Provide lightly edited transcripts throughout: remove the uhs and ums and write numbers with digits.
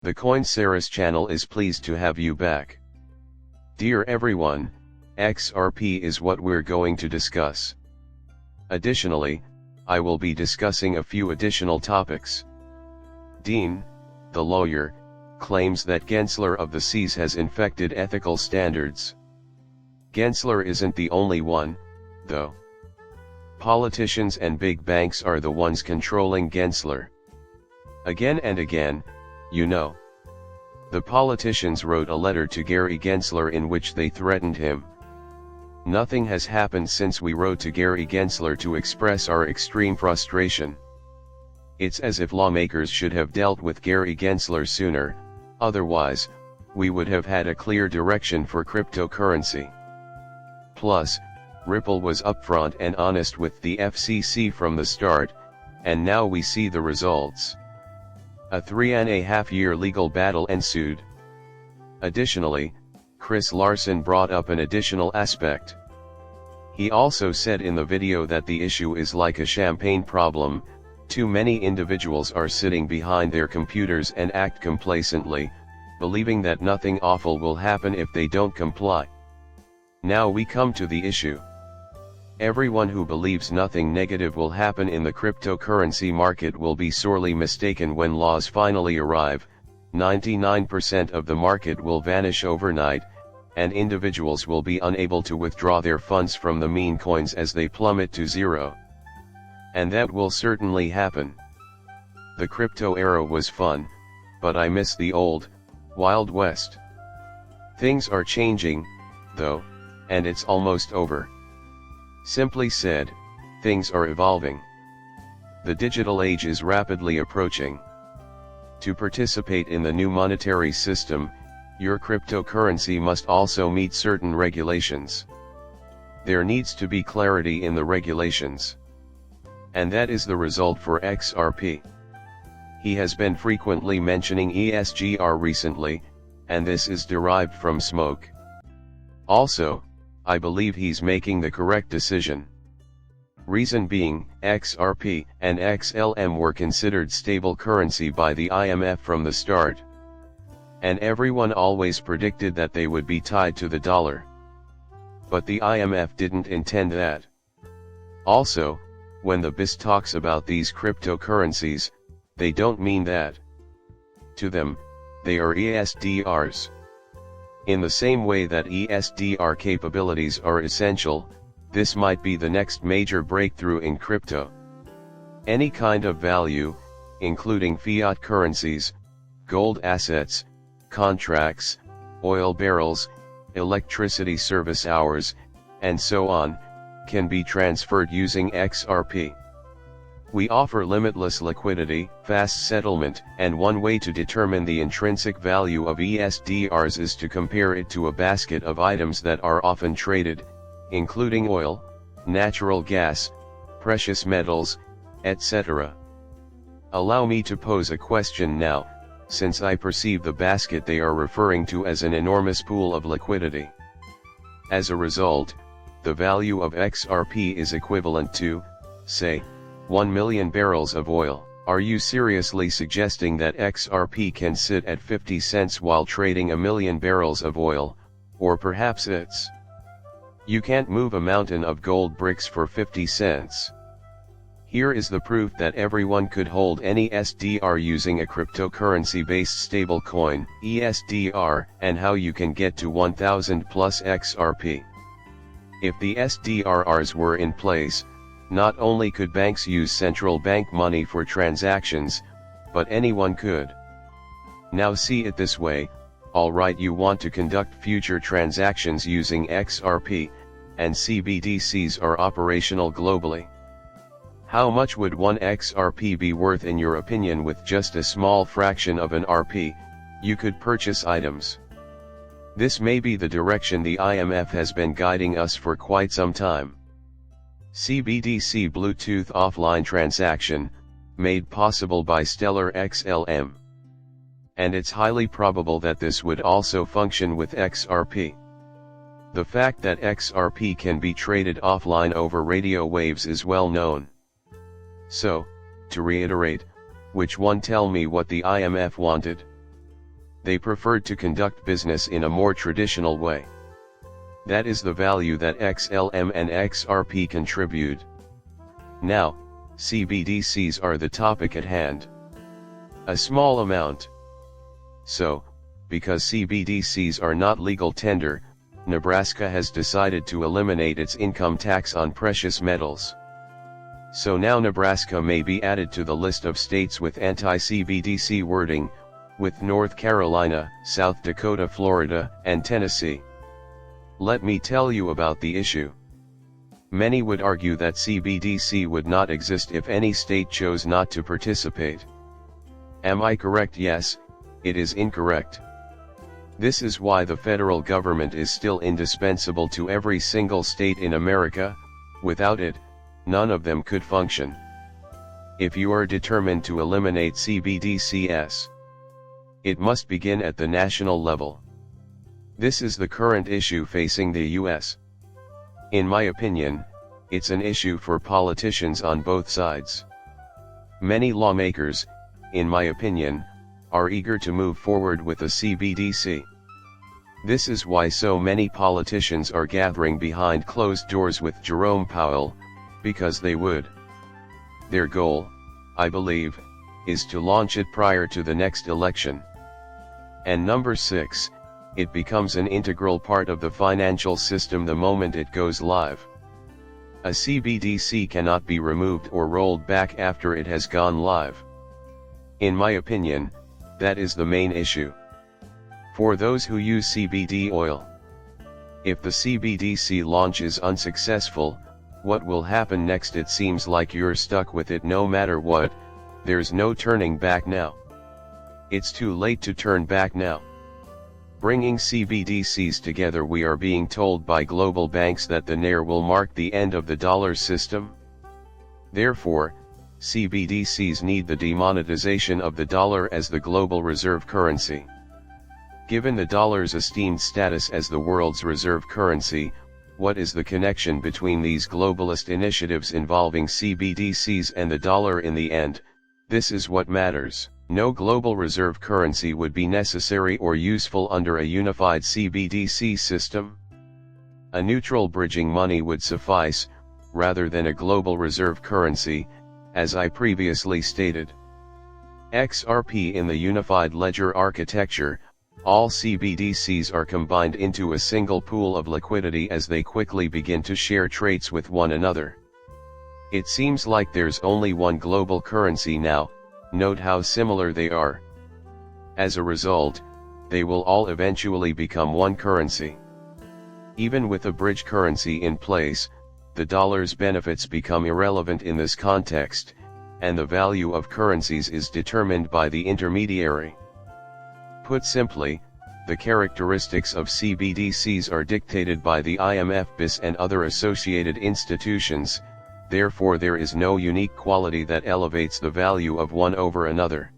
The CoinSeries channel is pleased to have you back. Dear everyone, XRP is what we're going to discuss. Additionally, I will be discussing a few additional topics. Dean, the lawyer, claims that Gensler of the Seas has infected ethical standards. Gensler isn't the only one, though. Politicians and big banks are the ones controlling Gensler. Again and again, you know. The politicians wrote a letter to Gary Gensler in which they threatened him. Nothing has happened since we wrote to Gary Gensler to express our extreme frustration. It's as if lawmakers should have dealt with Gary Gensler sooner, otherwise, we would have had a clear direction for cryptocurrency. Plus, Ripple was upfront and honest with the FCC from the start, and now we see the results. A 3.5-year legal battle ensued. Additionally, Chris Larson brought up an additional aspect. He also said in the video that the issue is like a champagne problem. Too many individuals are sitting behind their computers and act complacently, believing that nothing awful will happen if they don't comply. Now we come to the issue. Everyone who believes nothing negative will happen in the cryptocurrency market will be sorely mistaken when laws finally arrive. 99% of the market will vanish overnight, and individuals will be unable to withdraw their funds from the meme coins as they plummet to zero. And that will certainly happen. The crypto era was fun, but I miss the old, Wild West. Things are changing, though, and it's almost over. Simply said, things are evolving. The digital age is rapidly approaching. To participate in the new monetary system, your cryptocurrency must also meet certain regulations. There needs to be clarity in the regulations. And that is the result for XRP. He has been frequently mentioning ESGR recently, and this is derived from smoke. Also, I believe he's making the correct decision. Reason being, XRP and XLM were considered stable currency by the IMF from the start. And everyone always predicted that they would be tied to the dollar. But the IMF didn't intend that. Also, when the BIS talks about these cryptocurrencies, they don't mean that. To them, they are ESDRs. In the same way that ESDR capabilities are essential, this might be the next major breakthrough in crypto. Any kind of value, including fiat currencies, gold assets, contracts, oil barrels, electricity service hours, and so on, can be transferred using XRP. We offer limitless liquidity, fast settlement, and one way to determine the intrinsic value of ESDRs is to compare it to a basket of items that are often traded, including oil, natural gas, precious metals, etc. Allow me to pose a question now, since I perceive the basket they are referring to as an enormous pool of liquidity. As a result, the value of XRP is equivalent to, say, 1 million barrels of oil. Are you seriously suggesting that XRP can sit at 50 cents while trading a million barrels of oil, or perhaps it's... You can't move a mountain of gold bricks for 50 cents. Here is the proof that everyone could hold any SDR using a cryptocurrency-based stablecoin, ESDR, and how you can get to 1000 plus XRP. If the SDRs were in place, not only could banks use central bank money for transactions, but anyone could. Now see it this way, alright, you want to conduct future transactions using XRP, and CBDCs are operational globally. How much would one XRP be worth in your opinion? With just a small fraction of an RP, you could purchase items. This may be the direction the IMF has been guiding us for quite some time. CBDC Bluetooth offline transaction, made possible by Stellar XLM. And it's highly probable that this would also function with XRP. The fact that XRP can be traded offline over radio waves is well known. So, to reiterate, which one? Tell me what the IMF wanted. they preferred to conduct business in a more traditional way. That is the value that XLM and XRP contribute. Now, CBDCs are the topic at hand. A small amount. So, because CBDCs are not legal tender, Nebraska has decided to eliminate its income tax on precious metals. So now Nebraska may be added to the list of states with anti-CBDC wording, with North Carolina, South Dakota, Florida, and Tennessee. Let me tell you about the issue. Many would argue that CBDC would not exist if any state chose not to participate. Am I correct? Yes, it is incorrect. This is why the federal government is still indispensable to every single state in America. Without it, none of them could function. If you are determined to eliminate CBDCs, it must begin at the national level. This is the current issue facing the US. In my opinion, it's an issue for politicians on both sides. Many lawmakers, in my opinion, are eager to move forward with the CBDC. This is why so many politicians are gathering behind closed doors with Jerome Powell, because they would. Their goal, I believe, is to launch it prior to the next election. And number 6, it becomes an integral part of the financial system the moment it goes live. A CBDC cannot be removed or rolled back after it has gone live. In my opinion, that is the main issue. For those who use CBD oil, if the CBDC launch is unsuccessful, what will happen next? It seems like you're stuck with it no matter what. There's no turning back now. It's too late to turn back now. Bringing CBDCs together, we are being told by global banks that the NAIR will mark the end of the dollar system. Therefore, CBDCs need the demonetization of the dollar as the global reserve currency. Given the dollar's esteemed status as the world's reserve currency, what is the connection between these globalist initiatives involving CBDCs and the dollar in the end? This is what matters. No global reserve currency would be necessary or useful under a unified CBDC system. A neutral bridging money would suffice, rather than a global reserve currency, as I previously stated. XRP in the unified ledger architecture, all CBDCs are combined into a single pool of liquidity as they quickly begin to share traits with one another. It seems like there's only one global currency now. Note how similar they are. As a result, they will all eventually become one currency. Even with a bridge currency in place, the dollar's benefits become irrelevant in this context, and the value of currencies is determined by the intermediary. Put simply, the characteristics of CBDCs are dictated by the IMF, BIS and other associated institutions. Therefore there is no unique quality that elevates the value of one over another.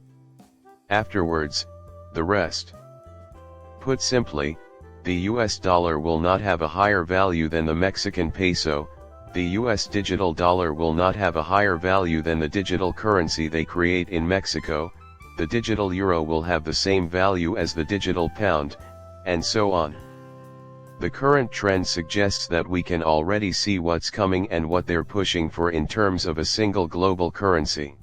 Afterwards, the rest. Put simply, the US dollar will not have a higher value than the Mexican peso, the US digital dollar will not have a higher value than the digital currency they create in Mexico, the digital euro will have the same value as the digital pound, and so on. The current trend suggests that we can already see what's coming and what they're pushing for in terms of a single global currency.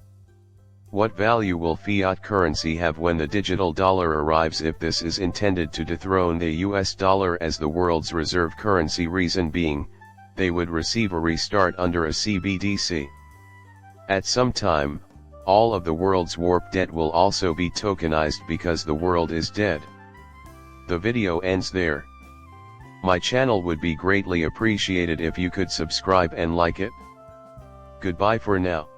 What value will fiat currency have when the digital dollar arrives if this is intended to dethrone the US dollar as the world's reserve currency? Reason being, they would receive a restart under a CBDC. At some time, all of the world's warp debt will also be tokenized because the world is dead. The video ends there. My channel would be greatly appreciated if you could subscribe and like it. Goodbye for now.